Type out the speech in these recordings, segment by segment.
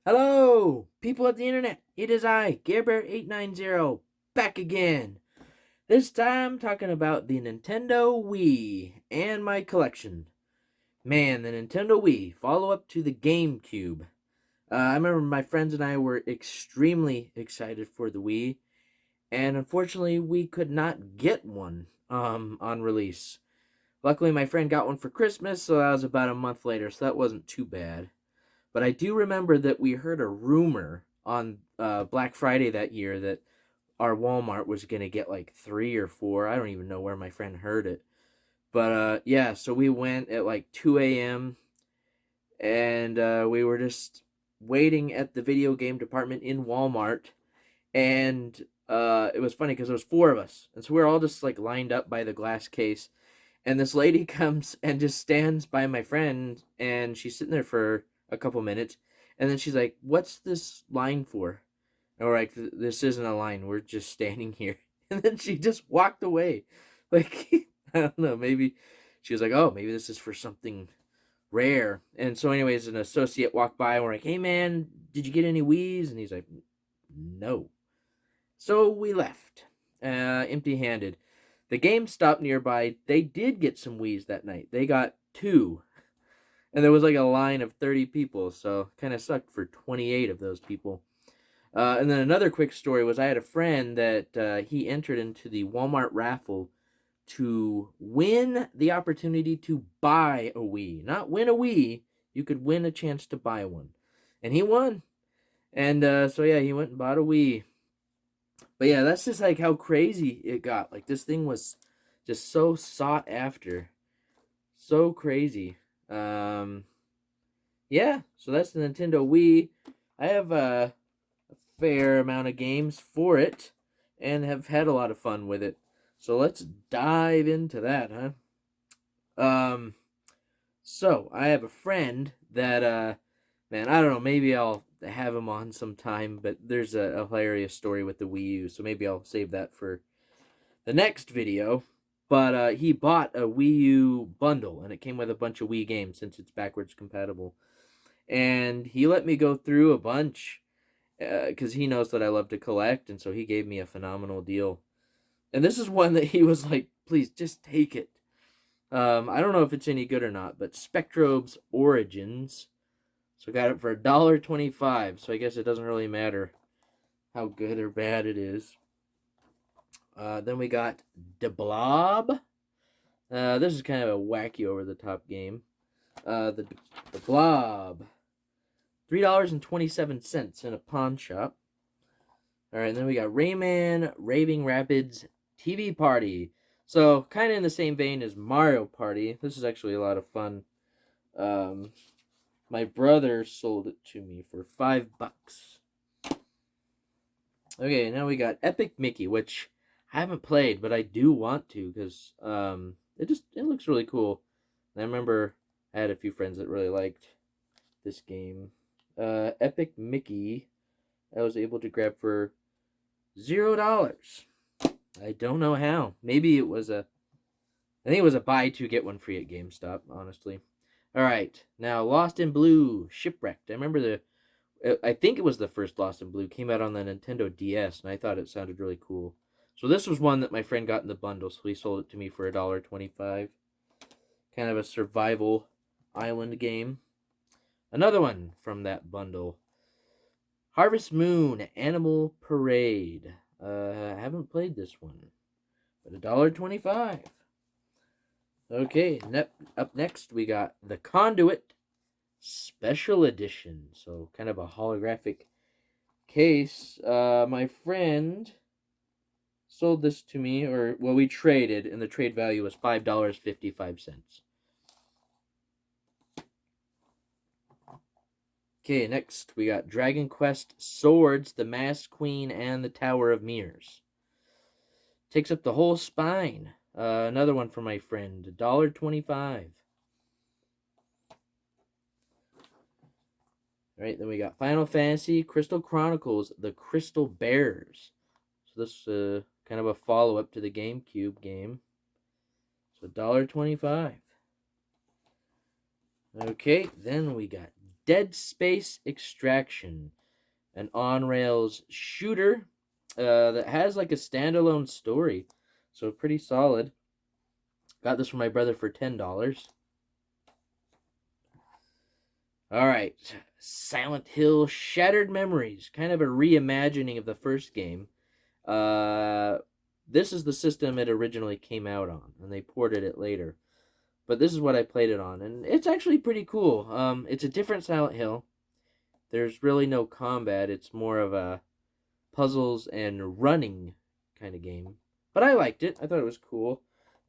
Hello, people of the internet. It is I, GareBear890, back again. This time talking about the Nintendo Wii and my collection. Man, the Nintendo Wii, follow up to the GameCube. I remember my friends and I were extremely excited for the Wii, and unfortunately, we could not get one on release. Luckily, my friend got one for Christmas, so that was about a month later, so that wasn't too bad. But I do remember that we heard a rumor on Black Friday that year that our Walmart was going to get like 3 or 4. I don't even know where my friend heard it. But yeah, so we went at like 2 a.m. and we were just waiting at the video game department in Walmart. And it was funny because there was 4 of us. And so we were all just like lined up by the glass case. And this lady comes and just stands by my friend, and she's sitting there for a couple minutes, and then she's like, "What's this line for?" And we're like, "This isn't a line. We're just standing here." And then she just walked away. Like, I don't know. Maybe she was like, "Oh, maybe this is for something rare." And so, anyways, an associate walked by, and we're like, "Hey, man, did you get any Wii's?" And he's like, "No." So we left, empty-handed. The GameStop nearby, they did get some Wii's that night. They got 2. And there was like a line of 30 people, so kind of sucked for 28 of those people. And then another quick story was I had a friend that he entered into the Walmart raffle to win the opportunity to buy a Wii. Not win a Wii, you could win a chance to buy one. And he won. And so yeah, he went and bought a Wii. But yeah, that's just like how crazy it got. Like this thing was just so sought after. So crazy. Yeah, so that's the Nintendo Wii. I have a fair amount of games for it and have had a lot of fun with it. So let's dive into that, huh? So I have a friend that man, I don't know, maybe I'll have him on sometime, but there's a hilarious story with the Wii U, so maybe I'll save that for the next video. But he bought a Wii U bundle, and it came with a bunch of Wii games since it's backwards compatible. And he let me go through a bunch because he knows that I love to collect, and so he gave me a phenomenal deal. And this is one that he was like, "Please, just take it." I don't know if it's any good or not, but Spectrobe's Origins. So I got it for $1.25. So I guess it doesn't really matter how good or bad it is. Then we got De Blob. This is kind of a wacky over the top game. The Blob. $3.27 in a pawn shop. Alright, and then we got Rayman Raving Rapids TV Party. So, kind of in the same vein as Mario Party. This is actually a lot of fun. My brother sold it to me for $5. Okay, now we got Epic Mickey, which I haven't played, but I do want to because it looks really cool. And I remember I had a few friends that really liked this game. Epic Mickey, I was able to grab for $0. I don't know how. Maybe it was I think it was a buy two get one free at GameStop. Honestly. All right, now Lost in Blue Shipwrecked. I remember I think it was the first Lost in Blue came out on the Nintendo DS, and I thought it sounded really cool. So this was one that my friend got in the bundle, so he sold it to me for $1.25. Kind of a survival island game. Another one from that bundle. Harvest Moon Animal Parade. I haven't played this one, but $1.25. Okay, up next we got the Conduit Special Edition. So kind of a holographic case. My friend sold this to me, or well, we traded, and the trade value was $5.55. Okay, next we got Dragon Quest Swords, the Masked Queen, and the Tower of Mirrors. Takes up the whole spine. Another one for my friend, $1.25. Alright, then we got Final Fantasy Crystal Chronicles, the Crystal Bears. So this kind of a follow-up to the GameCube game. So $1.25. Okay, then we got Dead Space Extraction, an on-rails shooter that has like a standalone story. So pretty solid. Got this from my brother for $10. All right, Silent Hill Shattered Memories, kind of a reimagining of the first game. This is the system it originally came out on, and they ported it later. But this is what I played it on, and it's actually pretty cool. It's a different Silent Hill. There's really no combat. It's more of a puzzles and running kind of game. But I liked it. I thought it was cool.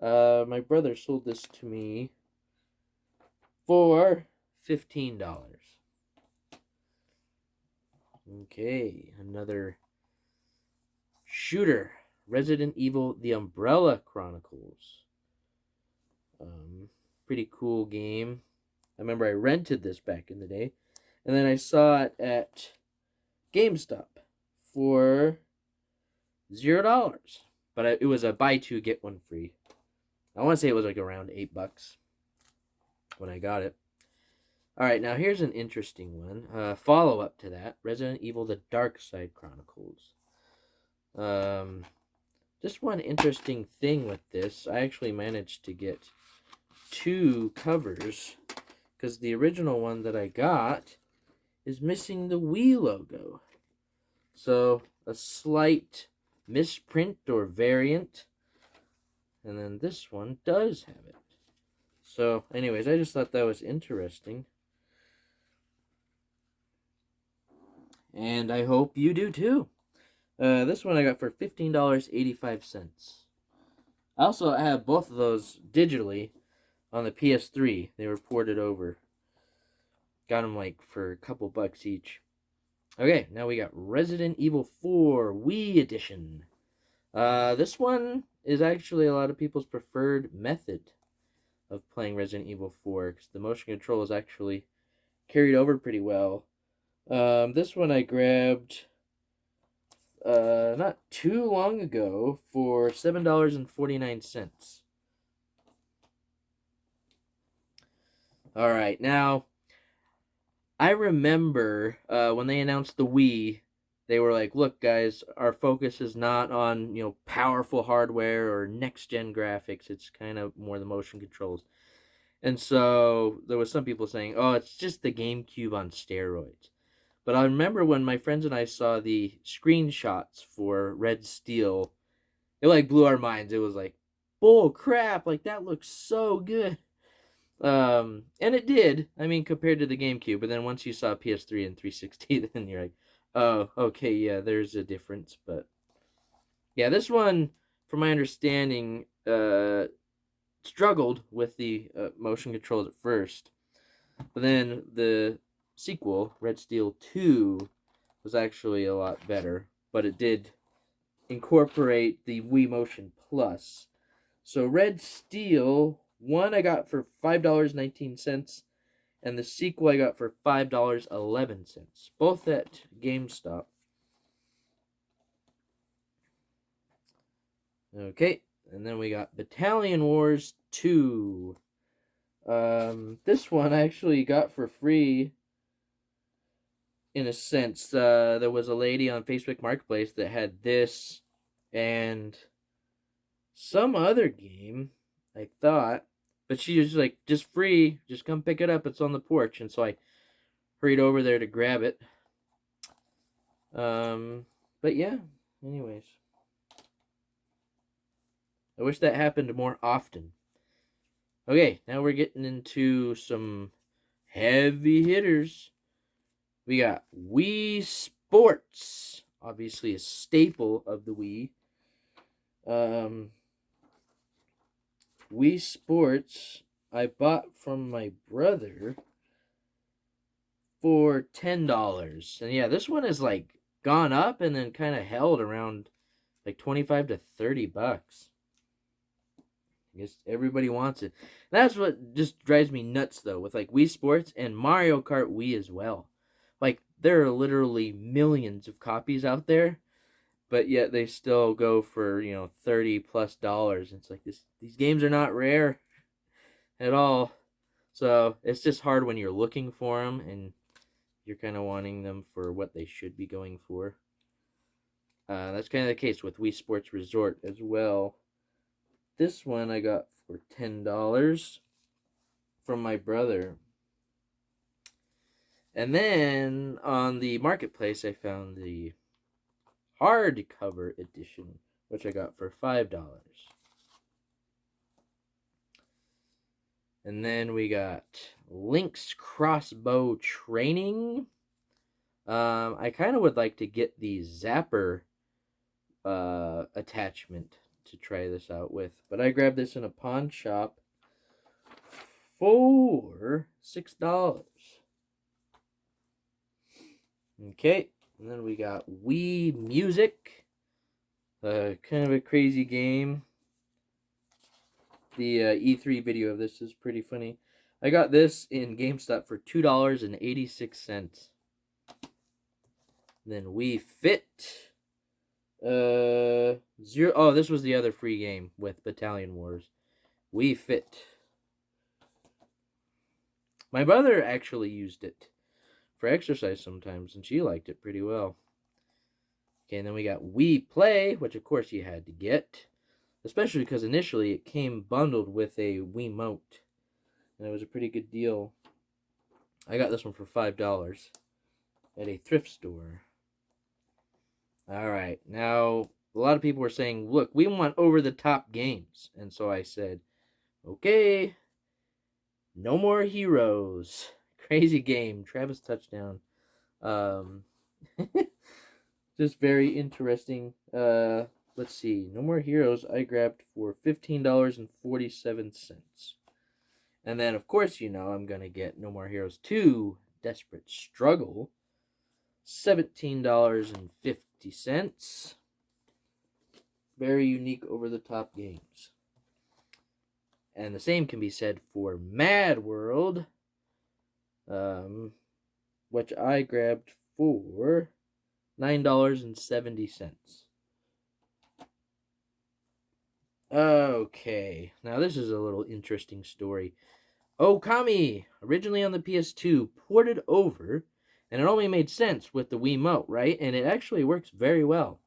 My brother sold this to me for $15. Okay, another shooter. Resident Evil The Umbrella Chronicles. Pretty cool game. I remember I rented this back in the day. And then I saw it at GameStop for $0. But it was a buy two, get one free. I want to say it was like around $8 when I got it. Alright, now here's an interesting one. Follow-up to that. Resident Evil The Dark Side Chronicles. Just one interesting thing with this. I actually managed to get 2 covers, because the original one that I got is missing the Wii logo. So, a slight misprint or variant. And then this one does have it. So, anyways, I just thought that was interesting. And I hope you do too. This one I got for $15.85. I also have both of those digitally on the PS3. They were ported over. Got them like for a couple bucks each. Okay, now we got Resident Evil 4 Wii Edition. This one is actually a lot of people's preferred method of playing Resident Evil 4, because the motion control is actually carried over pretty well. This one I grabbed not too long ago for $7.49. Alright, now, I remember when they announced the Wii, they were like, look guys, our focus is not on, powerful hardware or next-gen graphics. It's kind of more the motion controls. And so there was some people saying, oh, it's just the GameCube on steroids. But I remember when my friends and I saw the screenshots for Red Steel, it like blew our minds. It was like, bull crap, like that looks so good. And it did. I mean, compared to the GameCube. But then once you saw PS3 and 360, then you're like, oh, okay, yeah, there's a difference. But yeah, this one, from my understanding, struggled with the motion controls at first. But then the sequel, Red Steel 2, was actually a lot better. But it did incorporate the Wii Motion Plus. So Red Steel 1 I got for $5.19, and the sequel I got for $5.11, both at GameStop. Okay, and then we got Battalion Wars 2. This one I actually got for free, in a sense. There was a lady on Facebook Marketplace that had this and some other game, I thought. But she was like, just free, just come pick it up, it's on the porch. And so I hurried over there to grab it. But yeah, anyways. I wish that happened more often. Okay, now we're getting into some heavy hitters. We got Wii Sports, obviously a staple of the Wii. Wii Sports I bought from my brother for $10. And yeah, this one has like gone up and then kind of held around like 25 to 30 bucks. I guess everybody wants it. That's what just drives me nuts though, with like Wii Sports and Mario Kart Wii as well. Like there are literally millions of copies out there, but yet they still go for, $30+. It's like these games are not rare at all. So it's just hard when you're looking for them, and you're kind of wanting them for what they should be going for. That's kind of the case with Wii Sports Resort as well. This one I got for $10 from my brother. And then on the marketplace, I found the hardcover edition, which I got for $5. And then we got Link's Crossbow Training. I kind of would like to get the Zapper attachment to try this out with, but I grabbed this in a pawn shop for $6. Okay, and then we got Wii Music, kind of a crazy game. The E3 video of this is pretty funny. I got this in GameStop for $2.86. Then Wii Fit. Zero. Oh, this was the other free game with Battalion Wars. Wii Fit. My brother actually used it for exercise sometimes, and she liked it pretty well. Okay, and then we got Wii Play, which of course you had to get, especially because initially it came bundled with a Wiimote, and it was a pretty good deal. I got this one for $5 at a thrift store. Alright, now a lot of people were saying, look, we want over-the-top games. And so I said, okay, No More Heroes. Crazy game. Travis touchdown. Just very interesting. Let's see. No More Heroes I grabbed for $15.47. And then, of course, you know I'm going to get No More Heroes 2 Desperate Struggle. $17.50. Very unique over-the-top games. And the same can be said for Mad World, which I grabbed for $9.70. Okay, now this is a little interesting story. Okami, originally on the PS2, ported over, and it only made sense with the Wiimote, right? And it actually works very well.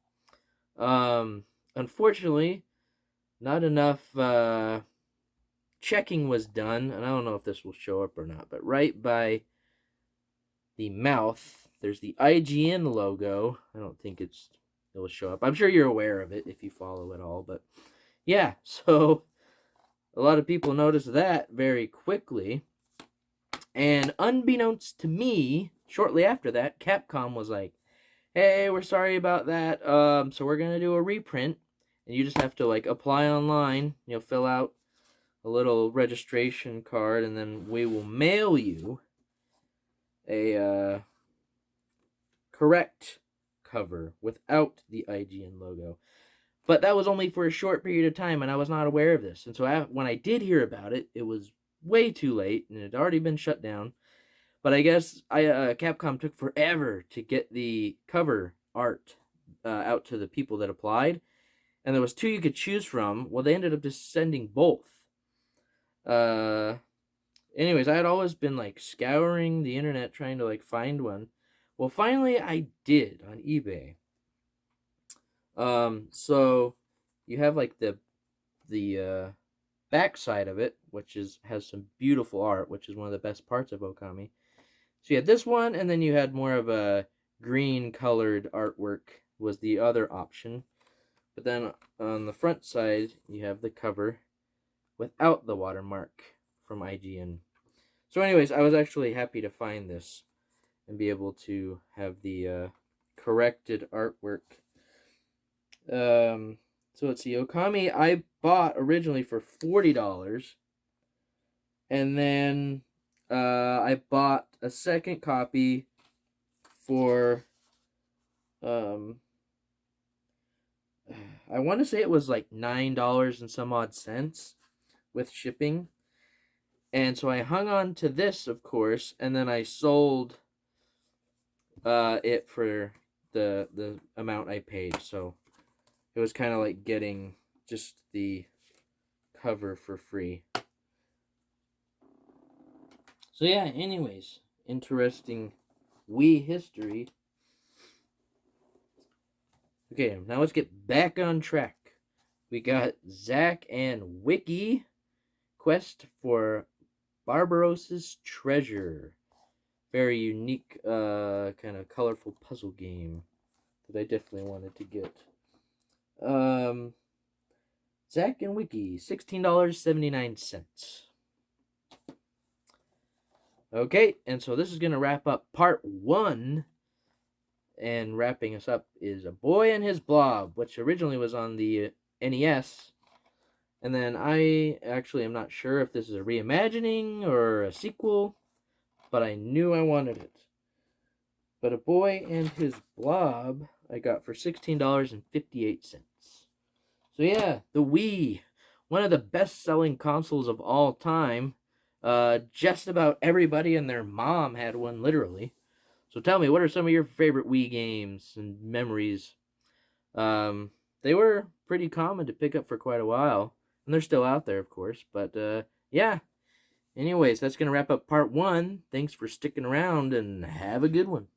Unfortunately, not enough checking was done, and I don't know if this will show up or not, but right by the mouth, there's the IGN logo. I don't think it'll show up. I'm sure you're aware of it if you follow it all, but yeah, so a lot of people noticed that very quickly, and unbeknownst to me, shortly after that, Capcom was like, hey, we're sorry about that, so we're gonna do a reprint, and you just have to, like, apply online, fill out a little registration card, and then we will mail you a correct cover without the IGN logo. But that was only for a short period of time, and I was not aware of this. And so when I did hear about it, it was way too late, and it had already been shut down. But I guess Capcom took forever to get the cover art out to the people that applied. And there was 2 you could choose from. Well, they ended up just sending both. Anyways, I had always been, like, scouring the internet trying to, like, find one. Well, finally I did on eBay. So you have, like, the back side of it, which has some beautiful art, which is one of the best parts of Okami. So you had this one, and then you had more of a green colored artwork was the other option. But then on the front side, you have the cover without the watermark from IGN. So anyways, I was actually happy to find this and be able to have the corrected artwork. So let's see, Okami I bought originally for $40, and then I bought a second copy for I want to say it was like $9 and some odd cents with shipping. And so I hung on to this, of course, and then I sold it for the amount I paid. So it was kind of like getting just the cover for free. So yeah, anyways, interesting Wii history. Okay, now let's get back on track. We got Zach and Wiki Quest for Barbarossa's Treasure. Very unique, kind of colorful puzzle game that I definitely wanted to get. Zach and Wiki, $16.79. Okay, and so this is going to wrap up part 1. And wrapping us up is A Boy and His Blob, which originally was on the NES. And then I actually am not sure if this is a reimagining or a sequel, but I knew I wanted it. But A Boy and His Blob I got for $16.58. So yeah, the Wii, one of the best-selling consoles of all time. Just about everybody and their mom had one, literally. So tell me, what are some of your favorite Wii games and memories? They were pretty common to pick up for quite a while, and they're still out there, of course. But yeah. Anyways, that's going to wrap up part 1. Thanks for sticking around, and have a good one.